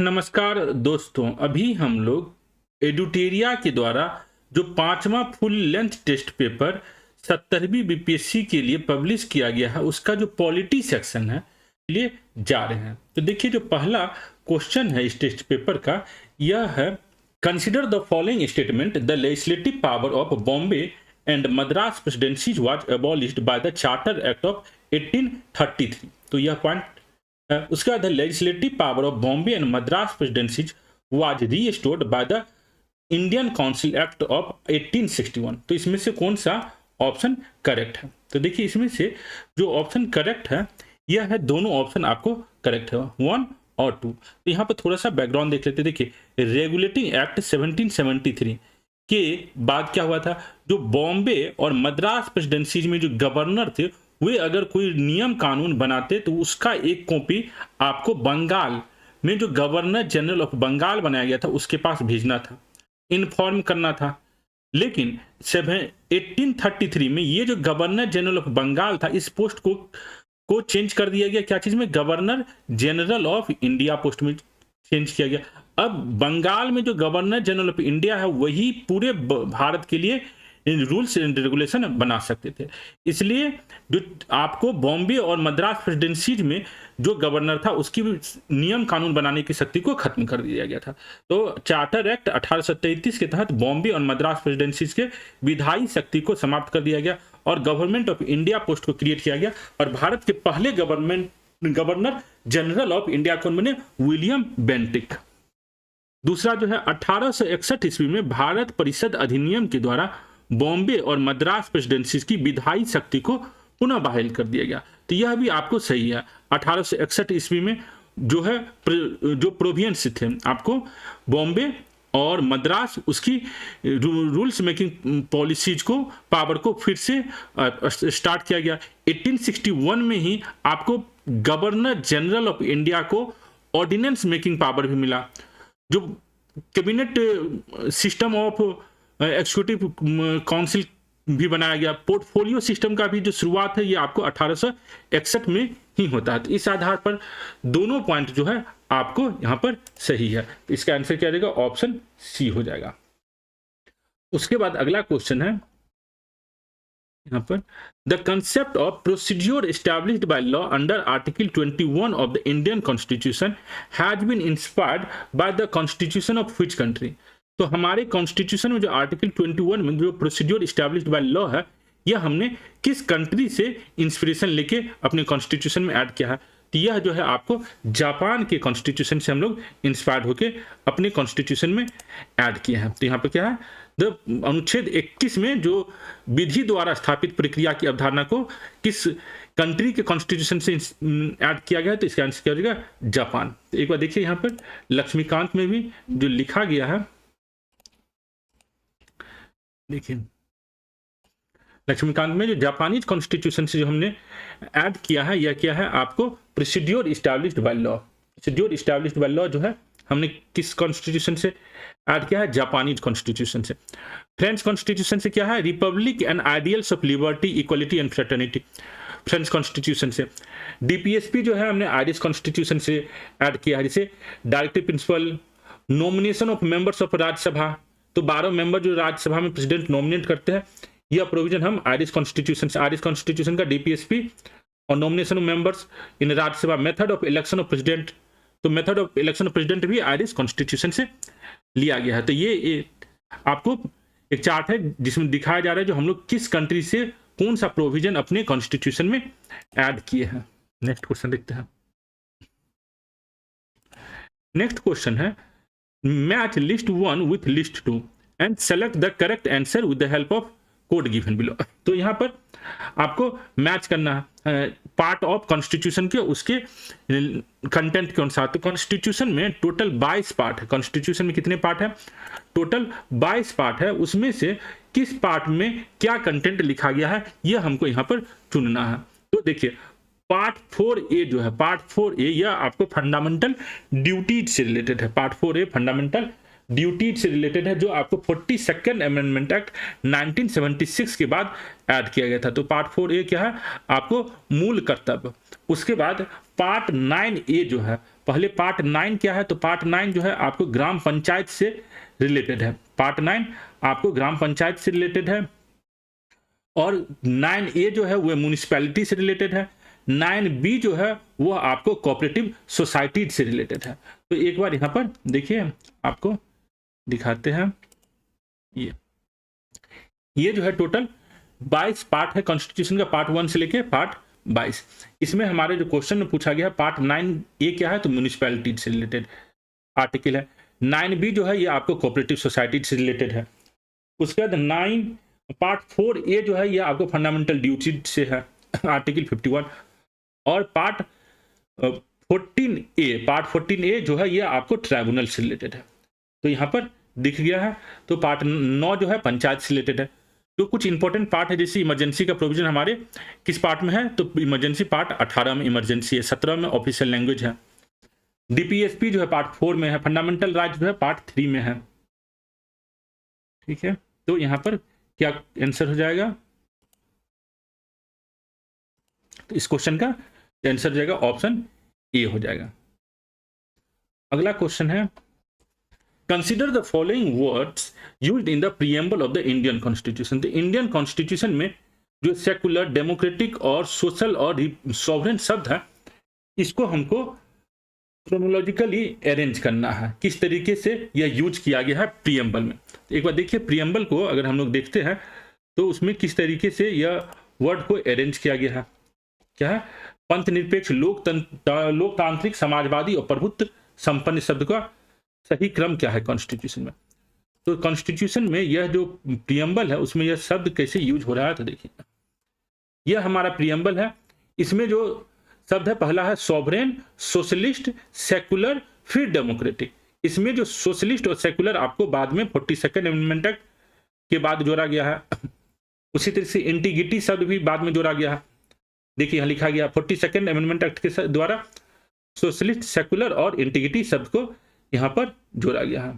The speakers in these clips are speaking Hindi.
नमस्कार दोस्तों, अभी हम लोग एडुटेरिया के द्वारा जो 5वां फुल लेंथ टेस्ट पेपर 70वीं बीपीएससी के लिए पब्लिश किया गया है उसका जो पॉलिटी सेक्शन है लिए जा रहे हैं। तो देखिए, जो पहला क्वेश्चन है इस टेस्ट पेपर का यह है, consider the following statement, the legislative power of Bombay and Madras presidencies was abolished by the charter act of 1833। तो यह पॉइंट उसके बाद legislative power of Bombay and Madras presidencies was restored by the Indian council act of 1861। तो इसमें से कौन सा ऑप्शन करेक्ट है? तो देखिए, इसमें से जो ऑप्शन करेक्ट है यह है, दोनों ऑप्शन आपको करेक्ट है, 1 और 2। तो यहाँ पर थोड़ा सा बैकग्राउंड देख लेते हैं। देखिए, रेगुलेटिंग एक्ट 1773 के बाद क्या हुआ था, जो बॉम्बे और मद्रास प्रेसिडेंसीज में जो गवर्नर थे वे अगर कोई नियम कानून बनाते तो उसका एक कॉपी आपको बंगाल में जो गवर्नर जनरल ऑफ बंगाल बनाया गया था उसके पास भेजना था, इन्फॉर्म करना था। लेकिन 1833 में ये जो गवर्नर जनरल ऑफ बंगाल था, इस पोस्ट को चेंज कर दिया गया। क्या चीज में? Governor general of India post में चेंज किया गया। अब बंगाल में जो गवर्नर जनरल ऑफ इंडिया है वही पूरे भारत के लिए रूल्स एंड रेगुलेशन बना सकते थे। इसलिए जो आपको बॉम्बे और मद्रास प्रेसिडेंसीज में जो गवर्नर था उसकी नियम कानून बनाने की शक्ति को खत्म कर दिया गया था। तो चार्टर एक्ट 1833 के तहत बॉम्बे और मद्रास प्रेसिडेंसीज के विधायी शक्ति को समाप्त कर दिया गया और गवर्नमेंट ऑफ इंडिया पोस्ट को क्रिएट किया गया। और भारत के पहले गवर्नर जनरल ऑफ इंडिया कौन बने? William Bentinck. दूसरा जो है, 1861 ईस्वी में भारत परिषद अधिनियम के द्वारा बॉम्बे और मद्रास प्रेसिडेंसीज की विधायी शक्ति को पुनः बहाल कर दिया गया। तो यह भी आपको सही है। 1861 ईस्वी में जो है जो प्रोविंस थे आपको बॉम्बे और मद्रास, उसकी रूल्स मेकिंग पॉलिसीज को पावर को फिर से स्टार्ट किया गया। 1861 में ही आपको गवर्नर जनरल ऑफ इंडिया को ऑर्डिनेंस मेकिंग पावर भी मिला। जो cabinet system of executive council भी बनाया गया। पोर्टफोलियो सिस्टम का भी जो शुरुआत है ये आपको 1861 में ही होता है। तो इस आधार पर दोनों पॉइंट जो है आपको यहाँ पर सही है। तो इसका आंसर क्या रहेगा? ऑप्शन सी हो जाएगा। उसके बाद अगला क्वेश्चन है यहाँ पर, the concept of procedure established by law under article 21 of the Indian constitution has been inspired by the constitution of which country? तो हमारे कॉन्स्टिट्यूशन में जो आर्टिकल 21 में जो प्रोसीड्योर एस्टैब्लिश्ड बाय लॉ है यह हमने किस कंट्री से इंस्पिरेशन लेके अपने कॉन्स्टिट्यूशन में ऐड किया है? तो यह जो है आपको जापान के कॉन्स्टिट्यूशन से हम लोग इंस्पायर्ड होके अपने कॉन्स्टिट्यूशन में ऐड किए हैं। तो यहाँ पर क्या है, अनुच्छेद 21 में जो विधि द्वारा स्थापित प्रक्रिया की अवधारणा को किस कंट्री के कॉन्स्टिट्यूशन से ऐड किया गया है? तो इसका आंसर क्या हो जाएगा? जापान। तो एक बार देखिए, यहाँ पर लक्ष्मीकांत में भी जो लिखा गया है, देखिए लक्ष्मीकांत में जो जापानीज कॉन्स्टिट्यूशन से जो हमने ऐड किया है यह क्या है आपको? Procedure established by law. Procedure established by law जो है हमने किस कॉन्स्टिट्यूशन से ऐड किया है? जापानीज कॉन्स्टिट्यूशन से। फ्रेंच कॉन्स्टिट्यूशन से क्या है? Republic and ideals of liberty, equality and fraternity, French constitution से। डीपीएसपी जो है हमने आयरिश कॉन्स्टिट्यूशन से ऐड किया है, जिसे directive principle, nomination of members of Rajya Sabha, तो 12 मेंबर जो राज्यसभा में प्रेसिडेंट नॉमिनेट करते हैं, यह प्रोविजन हम आयरिश कॉन्स्टिट्यूशन से, आयरिश कॉन्स्टिट्यूशन का डीपीएसपी और nomination of members in Rajya Sabha, method of election of president, तो method of election of president भी आयरिश कॉन्स्टिट्यूशन से लिया गया है। तो ये आपको एक चार्ट है जिसमें दिखाया जा रहा है जो हम लोग किस कंट्री से कौन सा प्रोविजन अपने कॉन्स्टिट्यूशन में ऐड किए हैं। नेक्स्ट क्वेश्चन देखते हैं। नेक्स्ट क्वेश्चन है, match list 1 with list 2 and select the correct answer with the help of code given below. तो यहाँ पर आपको मैच करना है पार्ट ऑफ कॉन्स्टिट्यूशन के उसके कंटेंट के अनुसार। तो कॉन्स्टिट्यूशन में टोटल 22 पार्ट है। कॉन्स्टिट्यूशन में कितने पार्ट है? टोटल 22 पार्ट है। उसमें से किस पार्ट में क्या कंटेंट लिखा गया है यह हमको यहाँ पर चुनना है। तो देखिए, पार्ट 4A जो है, पार्ट 4A यह आपको फंडामेंटल ड्यूटीज से रिलेटेड है। पार्ट 4A फंडामेंटल ड्यूटीज से रिलेटेड है, जो आपको 42nd अमेंडमेंट एक्ट 1976 के बाद ऐड किया गया था। तो पार्ट 4A क्या है? आपको मूल कर्तव्य। उसके बाद पार्ट 9A जो है, पहले पार्ट 9 क्या है, तो पार्ट 9 जो है आपको ग्राम पंचायत से रिलेटेड है। पार्ट 9 आपको ग्राम पंचायत से रिलेटेड है, और 9A जो है वो म्यूनिसिपैलिटी से रिलेटेड है। 9B जो है वो आपको कोऑपरेटिव सोसाइटी से रिलेटेड है। तो एक बार यहाँ पर देखिए, आपको दिखाते हैं। ये जो है टोटल 22 पार्ट है कॉन्स्टिट्यूशन का, पार्ट 1 से लेके पार्ट 22। इसमें हमारे जो क्वेश्चन में पूछा गया है, पार्ट 9A क्या है, तो म्यूनिसिपैलिटी से रिलेटेड आर्टिकल है। 9B जो है ये आपको कोऑपरेटिव सोसाइटी से रिलेटेड है। उसके बाद पार्ट 4A जो है ये आपको फंडामेंटल ड्यूटी से है, आर्टिकल 51। और पार्ट 14A जो है ये आपको ट्राइब्यूनल से रिलेटेड है। तो यहाँ पर दिख गया है। तो पार्ट 9 जो है पंचायत से रिलेटेड है। तो कुछ इंपॉर्टेंट पार्ट है, जैसे इमरजेंसी का प्रोविजन हमारे किस पार्ट में है, तो इमरजेंसी पार्ट 18 में इमरजेंसी है, 17 में ऑफिशियल लैंग्वेज है। डीपीएसपी जो है पार्ट 4 में है, फंडामेंटल राइट जो है पार्ट 3 में है। ठीक है, तो यहाँ पर क्या आंसर हो जाएगा, तो इस क्वेश्चन का आंसर हो जाएगा ऑप्शन ए हो जाएगा। अगला क्वेश्चन है, consider the following words used in the preamble of the Indian constitution. तो इंडियन कॉन्स्टिट्यूशन में जो सेकुलर, डेमोक्रेटिक और सोशल और सॉवरेन शब्द है, इसको हमको क्रोनोलॉजिकली अरेंज करना है, किस तरीके से यह यूज किया गया है प्रीएम्बल में। तो एक बार देखिए, प्रीएम्बल को अगर हम लोग देखते हैं तो उसमें किस तरीके से यह वर्ड को अरेंज किया गया है। क्या है, पंथ निरपेक्ष, लोकतांत्रिक, समाजवादी और प्रभुत्व संपन्न शब्द का सही क्रम क्या है कॉन्स्टिट्यूशन में। तो कॉन्स्टिट्यूशन में यह जो प्रीएम्बल है उसमें यह शब्द कैसे यूज हो रहा है, तो देखिए यह हमारा प्रीएम्बल है। इसमें जो शब्द है, पहला है सॉवरेन, सोशलिस्ट, सेकुलर, फिर डेमोक्रेटिक। इसमें जो सोशलिस्ट और सेकुलर आपको बाद में 42nd अमेंडमेंट एक्ट के बाद जोड़ा गया है। उसी तरह से इंटीग्रिटी शब्द भी बाद में जोड़ा गया है। देखिए यहाँ लिखा गया 42nd अमेंडमेंट एक्ट के द्वारा सोशलिस्ट, सेकुलर और इंटीग्रिटी शब्द को यहाँ पर जोड़ा गया है।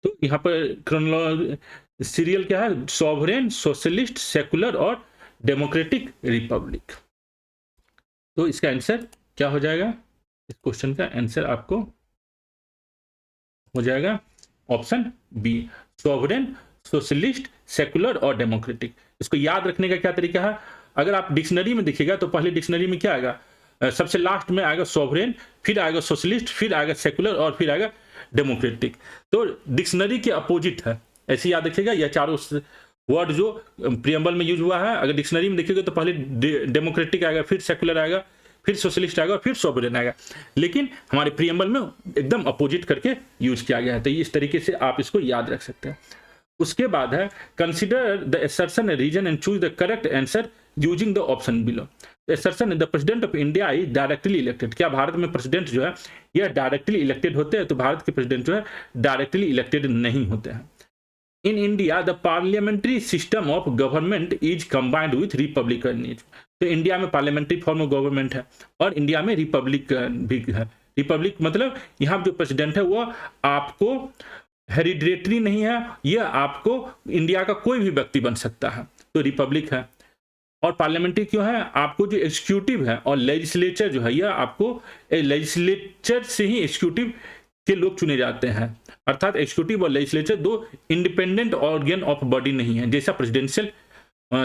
तो यहाँ पर सीरियल क्या है, सॉवरेन, सोशलिस्ट, सेकुलर और डेमोक्रेटिक रिपब्लिक। तो इसका आंसर क्या हो जाएगा, इस क्वेश्चन का आंसर आपको हो जाएगा option B, sovereign, socialist, secular और डेमोक्रेटिक। इसको याद रखने का क्या तरीका है, अगर आप डिक्शनरी में देखिएगा तो पहले डिक्शनरी में क्या आएगा, सबसे लास्ट में आएगा सॉवरेन, फिर आएगा सोशलिस्ट, फिर आएगा सेकुलर और फिर आएगा डेमोक्रेटिक। तो डिक्शनरी के अपोजिट है, ऐसे याद रखिएगा। यह चारों वर्ड जो प्रीएम्बल में यूज हुआ है, अगर डिक्शनरी में देखिएगा तो पहले डेमोक्रेटिक आएगा, फिर सेकुलर आएगा, फिर सोशलिस्ट आएगा, फिर सॉवरेन आएगा। लेकिन हमारे प्रीएम्बल में एकदम अपोजिट करके यूज किया गया है। तो इस तरीके से आप इसको याद रख सकते हैं। उसके बाद है, consider the assertion reason and choose the correct answer using the option below. Assertion, the president of India is directly elected. क्या भारत में प्रेसिडेंट जो है यह डायरेक्टली इलेक्टेड होते हैं, तो भारत के प्रेसिडेंट जो है डायरेक्टली इलेक्टेड नहीं होते हैं। In India the parliamentary system of government is combined with Republican. तो इंडिया में पार्लियामेंट्री फॉर्म ऑफ गवर्नमेंट है और इंडिया में रिपब्लिक भी है। रिपब्लिक मतलब यहाँ जो प्रेसिडेंट है वो आपको हेरिडेटरी नहीं है, यह आपको इंडिया का कोई भी व्यक्ति बन सकता है, तो रिपब्लिक है। और पार्लियामेंट्री क्यों है, आपको जो एग्जीक्यूटिव है और लेजिस्लेचर जो है यह आपको लेजिस्लेचर से ही एग्जीक्यूटिव के लोग चुने जाते हैं, अर्थात एग्जीक्यूटिव और लेजिस्लेचर दो इंडिपेंडेंट ऑर्गन ऑफ बॉडी नहीं है, जैसा प्रेसिडेंशियल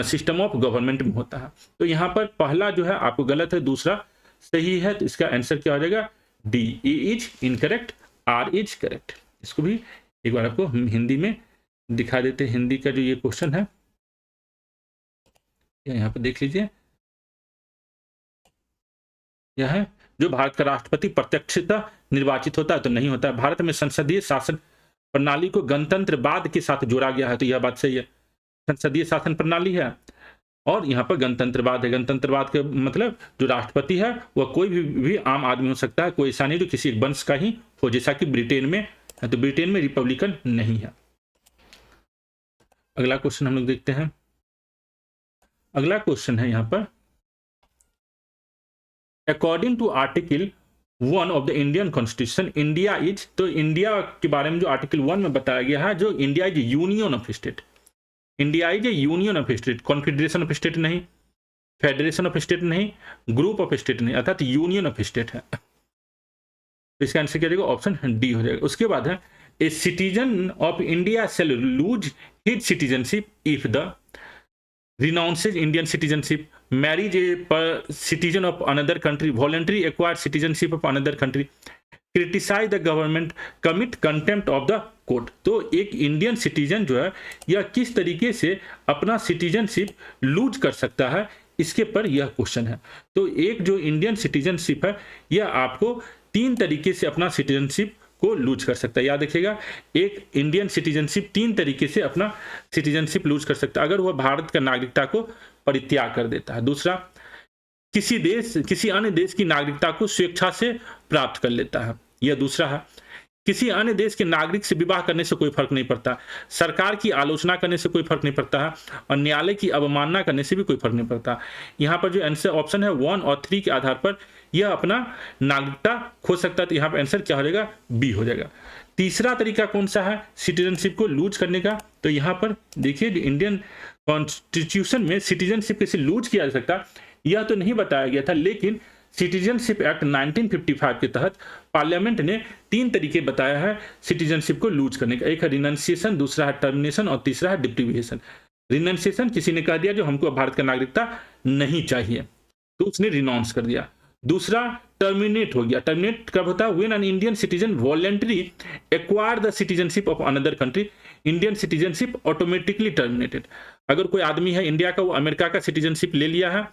सिस्टम ऑफ गवर्नमेंट में होता है। तो यहाँ पर पहला जो है आपको गलत है, दूसरा सही है। तो इसका आंसर क्या हो जाएगा, D, E is incorrect, R is correct. इसको भी एक बार आपको हिंदी में दिखा देते हैं। हिंदी का जो ये क्वेश्चन है यहाँ पर देख लीजिए, यह है, जो भारत का राष्ट्रपति प्रत्यक्षतः निर्वाचित होता है तो नहीं होता है। भारत में संसदीय शासन प्रणाली को गणतंत्रवाद के साथ जोड़ा गया है, तो यह बात सही है। संसदीय शासन प्रणाली है और यहाँ पर गणतंत्रवाद है। गणतंत्रवाद का मतलब जो राष्ट्रपति है वह कोई भी आम आदमी हो सकता है, कोई ऐसा नहीं जो किसी एक वंश का ही हो, जैसा कि ब्रिटेन में है। तो ब्रिटेन में रिपब्लिकन नहीं है। अगला क्वेश्चन हम लोग देखते हैं। अगला क्वेश्चन है यहाँ पर, according to article 1 of the Indian constitution India is, तो इंडिया के बारे में जो आर्टिकल 1 में बताया गया है, जो India is union of state. India is A union of state, confederation of state नहीं, फेडरेशन ऑफ स्टेट नहीं, ग्रुप ऑफ स्टेट नहीं, अर्थात यूनियन ऑफ स्टेट है। तो इसका आंसर क्या हो जाएगा, ऑप्शन डी हो जाएगा। उसके बाद है a citizen of India shall lose his citizenship if the renounces Indian citizenship, marries a citizen of another country, voluntarily acquires citizenship of another country, criticise the government, commit contempt of the court. तो एक इंडियन सिटीजन जो है यह किस तरीके से अपना सिटीजनशिप लूज कर सकता है, इसके पर यह क्वेश्चन है। तो एक जो इंडियन सिटीजनशिप है यह आपको 3 तरीके से अपना सिटीजनशिप को लूज कर सकता है। याद रखिएगा, एक इंडियन सिटीजनशिप 3 तरीके से अपना सिटीजनशिप लूज कर सकता है। अगर वह भारत का नागरिकता को परित्याग कर देता है, दूसरा किसी अन्य देश की नागरिकता को स्वेच्छा से प्राप्त कर लेता है, यह दूसरा है। किसी अन्य देश के नागरिक से विवाह करने से कोई फर्क नहीं पड़ता, सरकार की आलोचना करने से कोई फर्क नहीं पड़ता है, और न्यायालय की अवमानना करने से भी कोई फर्क नहीं पड़ता। यहाँ पर जो आंसर ऑप्शन है 1 और 3 के आधार पर यह अपना नागरिकता खो सकता है। तो यहाँ पर आंसर क्या हो जाएगा, बी हो जाएगा। तीसरा तरीका कौन सा है सिटीजनशिप को लूज करने का, तो यहाँ पर देखिए इंडियन कॉन्स्टिट्यूशन में सिटीजनशिप कैसे लूज किया जा सकता यह तो नहीं बताया गया था, लेकिन सिटीजनशिप एक्ट 1955 के तहत पार्लियामेंट ने 3 तरीके बताया है सिटीजनशिप को लूज करने का। एक है रिनंसिएशन, दूसरा है टर्मिनेशन और तीसरा है डिप्रीविएशन। रिनंसिएशन, किसी ने कह दिया जो हमको भारत का नागरिकता नहीं चाहिए तो उसने रिनाउंस कर दिया। दूसरा टर्मिनेट हो गया। टर्मिनेट कब होता है, when an Indian citizen voluntary acquire the citizenship of another country, Indian citizenship automatically terminated. अगर कोई आदमी है इंडिया का, वो अमेरिका का सिटीजनशिप ले लिया है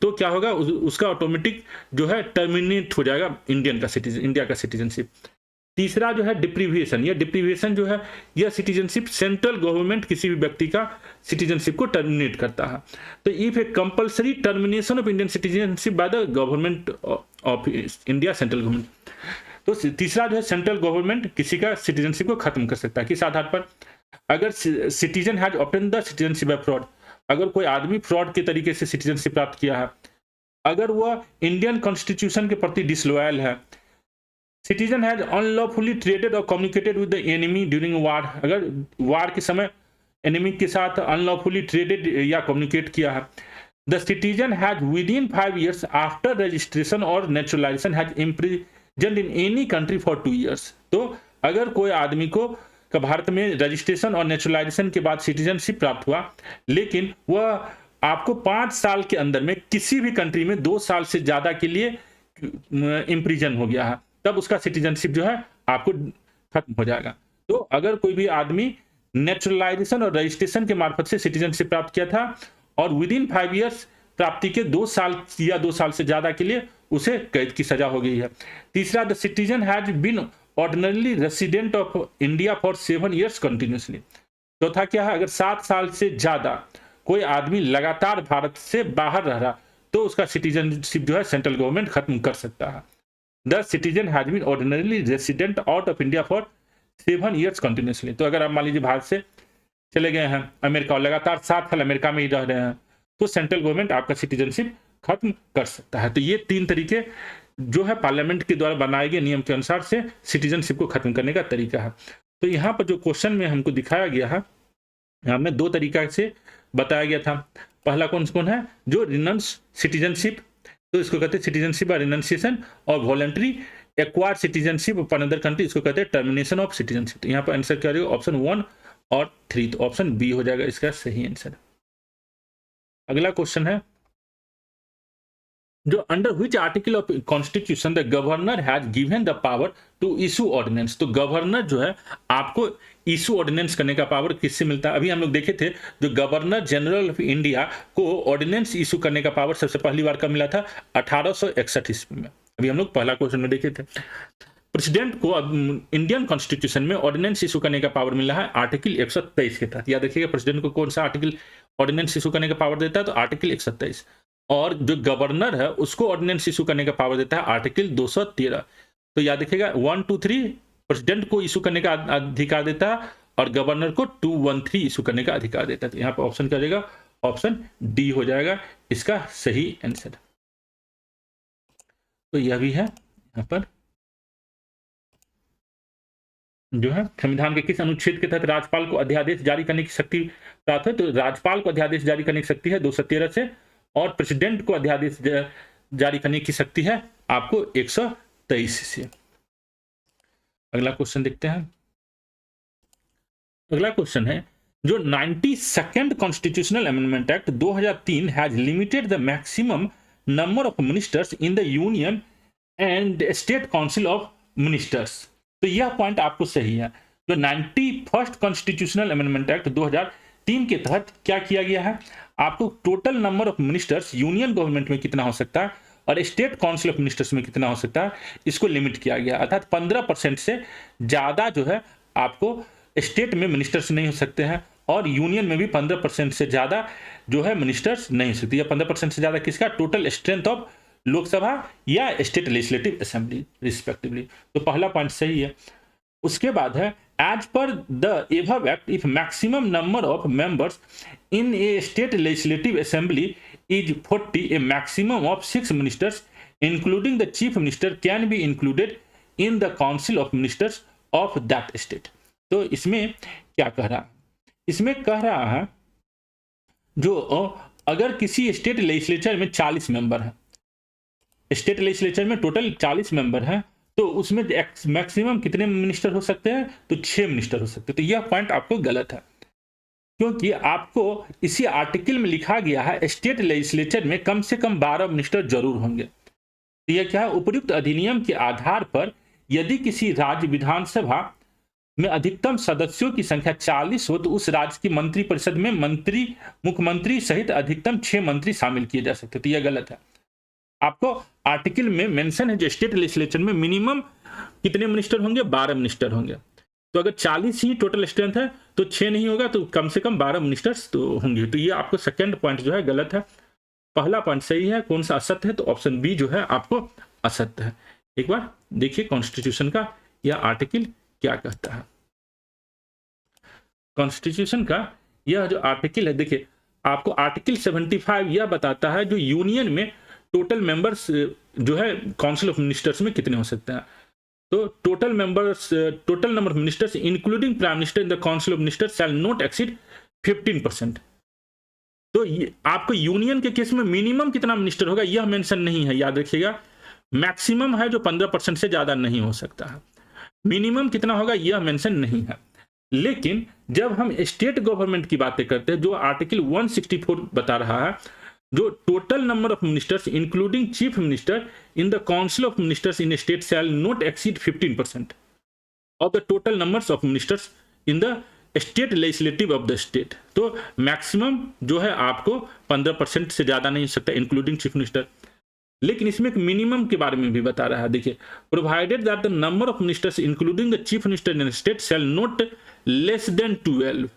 तो क्या होगा, उसका ऑटोमेटिक जो है टर्मिनेट हो जाएगा इंडिया का सिटीजनशिप। तीसरा जो है डिप्रीविएशन, यह डिप्रीविएशन जो है यह सिटीजनशिप सेंट्रल गवर्नमेंट किसी भी व्यक्ति का सिटीजनशिप को टर्मिनेट करता है। तो if A compulsory termination of Indian citizenship by the government of India, central government. तो तीसरा जो है सेंट्रल गवर्नमेंट किसी का सिटीजनशिप को खत्म कर सकता है। किस आधार पर, अगर citizen has obtain the citizenship by fraud, अगर कोई आदमी फ्रॉड के तरीके से सिटीजनशिप प्राप्त किया है, अगर वह इंडियन कॉन्स्टिट्यूशन के प्रति डिसलॉयल है, सिटीजन हैज अनलॉफुली ट्रेडेड और communicated with the enemy during war, अगर वार के समय एनिमी के साथ अनलॉफुली ट्रेडेड या कम्युनिकेट किया है, the citizen has within 5 years after registration और naturalisation has imprisoned in any country for 2 years। तो अगर कोई आदमी को भारत में रजिस्ट्रेशन और नेचुरलाइजेशन के बाद सिटीजनशिप प्राप्त हुआ, लेकिन वह आपको 5 साल के अंदर में किसी भी कंट्री में 2 साल से ज्यादा के लिए इम्प्रिजन हो गया है, तब उसका सिटीजनशिप जो है आपको खत्म हो जाएगा। तो अगर कोई भी आदमी नेचुरलाइजेशन और रजिस्ट्रेशन के मार्फत से सिटीजनशिप प्राप्त किया था और विद इन 5 years प्राप्ति के 2 साल या 2 साल से ज्यादा के लिए उसे कैद की सजा हो गई है। तीसरा, the citizen has been ordinarily resident of India for 7 years continuously. चौथा क्या है, अगर 7 साल से ज्यादा कोई आदमी लगातार भारत से बाहर रह रहा तो उसका सिटीजनशिप जो है सेंट्रल गवर्नमेंट खत्म कर सकता है। The citizen has been ordinarily resident out of India for 7 years continuously. तो अगर आप मान लीजिए भारत से चले गए हैं अमेरिका और लगातार 7 साल अमेरिका में ही रह रहे हैं तो सेंट्रल गवर्नमेंट आपका सिटीजनशिप खत्म कर सकता है। तो ये 3 तरीके जो है पार्लियामेंट के द्वारा बनाए गए नियम के अनुसार से सिटीजनशिप को खत्म करने का तरीका है। तो यहाँ पर जो क्वेश्चन में हमको दिखाया गया है, हमें 2 तरीका से बताया गया था। पहला कौन है, जो रिनंस सिटीजनशिप, तो इसको कहते हैं सिटीजनशिप बाय रिनंसिएशन, और voluntary acquire citizenship of another country, इसको कहते हैं टर्मिनेशन ऑफ सिटीजनशिप। तो यहाँ पर आंसर क्या रहेगा, ऑप्शन 1 और 3, तो ऑप्शन बी हो जाएगा इसका सही आंसर। अगला क्वेश्चन है, जो under which article of constitution the governor has given the power to issue ordinance. तो गवर्नर जो है आपको इशू ऑर्डिनेंस करने का पावर किससे मिलता है। अभी हम लोग देखे थे जो गवर्नर जनरल ऑफ इंडिया को ऑर्डिनेंस इशू करने का पावर सबसे पहली बार कब मिला था, 1861 ईस्वी में। अभी हम लोग पहला क्वेश्चन में देखे थे। प्रेसिडेंट को अब इंडियन कॉन्स्टिट्यूशन में ऑर्डिनेंस इशू करने का पावर मिला है आर्टिकल 123 के तहत। याद रखिएगा प्रेसिडेंट को कौन सा आर्टिकल ऑर्डिनेंस इशू करने का पावर देता है, तो आर्टिकल 127। और जो गवर्नर है उसको ऑर्डिनेंस इशू करने का पावर देता है आर्टिकल 213। तो याद रखिएगा 1, 2, 3 प्रेसिडेंट को इशू करने का अधिकार देता है और गवर्नर को 2, 1, 3 इशू करने का अधिकार देता है। तो यहाँ पर ऑप्शन क्या जाएगा, ऑप्शन डी हो जाएगा इसका सही आंसर। तो यह भी है यहाँ पर जो है संविधान के किस अनुच्छेद के तहत राज्यपाल को अध्यादेश जारी करने की शक्ति प्राप्त है। तो राज्यपाल को अध्यादेश जारी करने की शक्ति है 213 से, और प्रेसिडेंट को अध्यादेश जारी करने की शक्ति है आपको 123 से। अगला क्वेश्चन देखते हैं। अगला क्वेश्चन है, जो 92nd constitutional amendment act 2003 has limited the maximum number of ministers in the union and state council of ministers. तो यह पॉइंट आपको सही है। जो 91st कॉन्स्टिट्यूशनल अमेंडमेंट एक्ट 2003 के तहत क्या किया गया है, आपको total number of ministers union government में कितना हो सकता है और स्टेट काउंसिल ऑफ मिनिस्टर्स में कितना हो सकता है, इसको लिमिट किया गया। अर्थात 15% से ज़्यादा जो है आपको स्टेट में मिनिस्टर्स नहीं हो सकते हैं और यूनियन में भी 15% से ज़्यादा जो है मिनिस्टर्स नहीं हो सकते, या 15% से ज़्यादा किसका, टोटल स्ट्रेंथ ऑफ लोकसभा या स्टेट लेजिस्लेटिव असेंबली रिस्पेक्टिवली। तो पहला पॉइंट सही है। उसके बाद है, एज पर the above act if maximum number of members in a state legislative assembly is 40, a maximum of 6 ministers including the chief minister can be included in the council of ministers of that state. तो इसमें क्या कह रहा है, इसमें कह रहा है जो अगर किसी स्टेट लेजिस्लेचर में 40 मेंबर हैं, स्टेट लेजिस्लेचर में टोटल 40 मेंबर हैं, तो उसमें मैक्सिमम कितने मिनिस्टर हो सकते हैं, तो 6 मिनिस्टर हो सकते हैं। तो यह पॉइंट आपको गलत है, क्योंकि आपको इसी आर्टिकल में लिखा गया है स्टेट लेजिस्लेचर में कम से कम 12 मिनिस्टर जरूर होंगे। तो यह क्या है, उपयुक्त अधिनियम के आधार पर यदि किसी राज्य विधानसभा में अधिकतम सदस्यों की संख्या 40 हो तो उस राज्य की मंत्रिपरिषद में मंत्री, मुख्यमंत्री सहित अधिकतम 6 मंत्री शामिल किए जा सकते। तो यह गलत है। आपको आर्टिकल में मेंशन है जो स्टेट लेजिस्लेचर में मिनिमम कितने मिनिस्टर होंगे, 12 मिनिस्टर होंगे। तो अगर 40 ही टोटल स्ट्रेंथ है तो 6 नहीं होगा, तो कम से कम 12 मिनिस्टर्स तो होंगे। तो ये आपको सेकंड पॉइंट जो है गलत है। पहला पॉइंट सही है। कौन सा असत्य है, तो ऑप्शन बी जो है आपको असत्य है। एक बार देखिए कॉन्स्टिट्यूशन का यह आर्टिकल क्या कहता है। कॉन्स्टिट्यूशन का यह जो आर्टिकल है, देखिए आपको आर्टिकल 75 यह बताता है जो यूनियन में टोटल मेंबर्स जो है काउंसिल ऑफ मिनिस्टर्स में कितने हो सकते हैं। तो total number of ministers including prime minister in the council of ministers shall not exceed 15%। तो आपको यूनियन के केस में मिनिमम कितना मिनिस्टर होगा यह मेंशन नहीं है, याद रखिएगा। मैक्सिमम है जो 15% से ज्यादा नहीं हो सकता है, मिनिमम कितना होगा यह मेंशन नहीं है। लेकिन जब हम स्टेट गवर्नमेंट की बातें करते हैं, जो आर्टिकल 164 बता रहा है, जो total number of ministers including chief minister in the council of ministers in state shall not exceed 15% of the total numbers of ministers in the state legislative of the state. तो मैक्सिमम जो है आपको 15% से ज्यादा नहीं हो सकता इंक्लूडिंग चीफ मिनिस्टर। लेकिन इसमें एक मिनिमम के बारे में भी बता रहा है। देखिए, provided that the number of ministers including the chief minister in state shall not less than 12।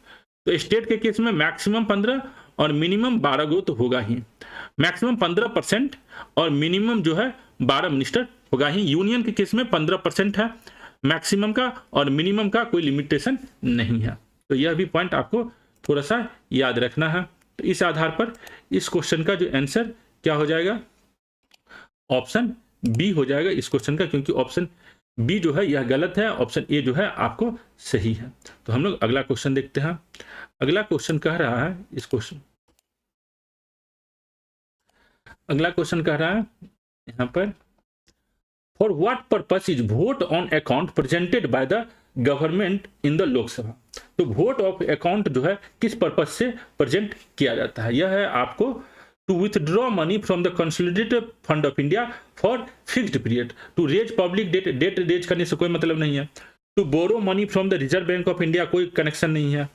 तो स्टेट के केस में मैक्सिमम 15 और मिनिमम 12 गो तो होगा ही। मैक्सिमम 15% और मिनिमम जो है 12 मिनिस्टर होगा ही। यूनियन के केस में 15% है मैक्सिमम का और मिनिमम का कोई लिमिटेशन नहीं है। तो यह भी पॉइंट आपको थोड़ा सा याद रखना है। तो इस आधार पर इस क्वेश्चन का जो आंसर क्या हो जाएगा, ऑप्शन बी हो जाएगा इस क्वेश्चन का, क्योंकि ऑप्शन बी जो है यह गलत है, ऑप्शन ए जो है आपको सही है। तो हम लोग अगला क्वेश्चन देखते हैं। अगला क्वेश्चन कह रहा है अगला क्वेश्चन कह रहा है यहां पर, for what purpose is vote on account presented by the government in the Lok Sabha. तो वोट ऑफ अकाउंट जो है किस पर्पस से प्रेजेंट किया जाता है, यह है आपको to withdraw money from the consolidated fund of India for fixed period, to raise public debt raise करने से कोई मतलब नहीं है, to borrow money from the reserve bank of India कोई कनेक्शन नहीं है,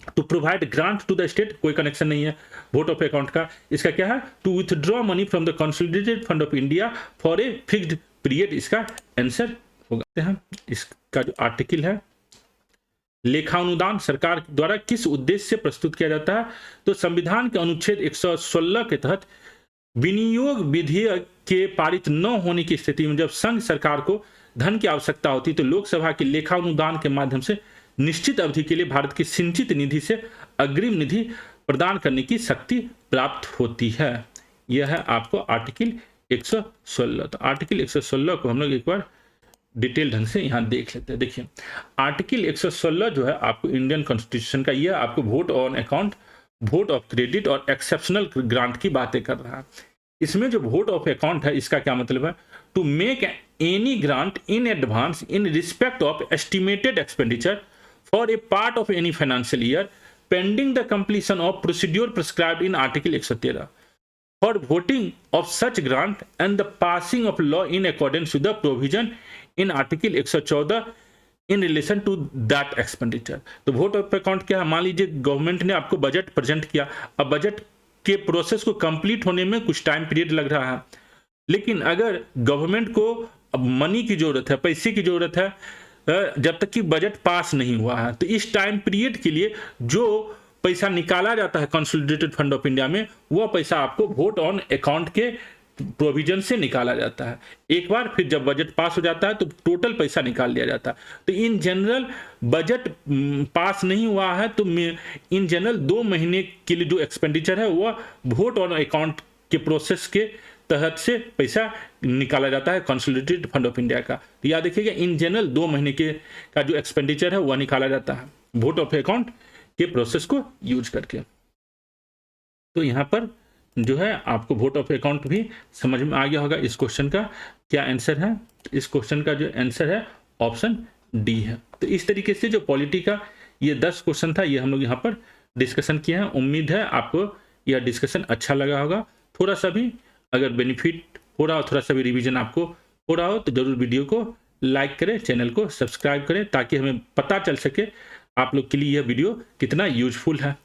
to provide grant to the state कोई कनेक्शन नहीं है वोट ऑफ अकाउंट का। इसका क्या है, to withdraw money from the consolidated fund of India for a fixed period, इसका आंसर होगा। इसका जो आर्टिकल है, लेखा अनुदान सरकार द्वारा किस उद्देश्य से प्रस्तुत किया जाता है। तो संविधान के अनुच्छेद 116 के तहत विनियोग विधेयक के पारित न होने की स्थिति में जब संघ सरकार को धन की आवश्यकता होती है तो लोकसभा के लेखा अनुदान के माध्यम से निश्चित अवधि के लिए भारत की सिंचित निधि से अग्रिम निधि प्रदान करने की शक्ति प्राप्त होती है। यह है आपको आर्टिकल 116। तो आर्टिकल 116 को हम लोग एक बार डिटेल ढंग से यहाँ देख लेते हैं। देखिए, आर्टिकल 116 जो है आपको इंडियन कॉन्स्टिट्यूशन का, यह आपको vote on account, vote of credit और एक्सेप्शनल ग्रांट की बातें कर रहा है। इसमें जो वोट ऑफ अकाउंट है इसका क्या मतलब है, to make any grant in advance in respect of estimated expenditure for a part of any financial year pending the completion of procedure prescribed in Article 113 for voting of such grant and the passing of law in accordance with the provision in Article 114 in relation to that expenditure. तो वोट ऑफ अकाउंट क्या है, मान लीजिए गवर्नमेंट ने आपको बजट प्रेजेंट किया, अब बजट के प्रोसेस को कंप्लीट होने में कुछ टाइम पीरियड लग रहा है, लेकिन अगर गवर्नमेंट को मनी की जरूरत है, पैसे की जरूरत है, जब तक कि बजट पास नहीं हुआ है, तो इस टाइम पीरियड के लिए जो पैसा निकाला जाता है कंसोलिडेटेड फंड ऑफ इंडिया में, वह पैसा आपको वोट ऑन अकाउंट के प्रोविजन से निकाला जाता है। एक बार फिर जब बजट पास हो जाता है तो टोटल पैसा निकाल लिया जाता है। तो इन जनरल बजट पास नहीं हुआ है तो इन जनरल 2 महीने के लिए जो एक्सपेंडिचर है वह वोट ऑन अकाउंट के प्रोसेस के तहत से पैसा निकाला जाता है कंसोलिडेटेड फंड ऑफ इंडिया का। तो याद रखिएगा, इन जनरल 2 महीने के का जो एक्सपेंडिचर है वह निकाला जाता है वोट ऑफ अकाउंट के प्रोसेस को यूज करके। तो यहाँ पर जो है आपको वोट ऑफ अकाउंट भी समझ में आ गया होगा। इस क्वेश्चन का क्या आंसर है, इस क्वेश्चन का जो आंसर है ऑप्शन डी है। तो इस तरीके से जो पॉलिटी का ये 10 क्वेश्चन था, ये हम लोग यहाँ पर डिस्कशन किए हैं। उम्मीद है आपको यह डिस्कशन अच्छा लगा होगा। थोड़ा सा भी अगर बेनिफिट हो रहा हो, थोड़ा सा भी रिवीजन आपको हो रहा हो, तो जरूर वीडियो को लाइक करें, चैनल को सब्सक्राइब करें, ताकि हमें पता चल सके आप लोग के लिए यह वीडियो कितना यूजफुल है।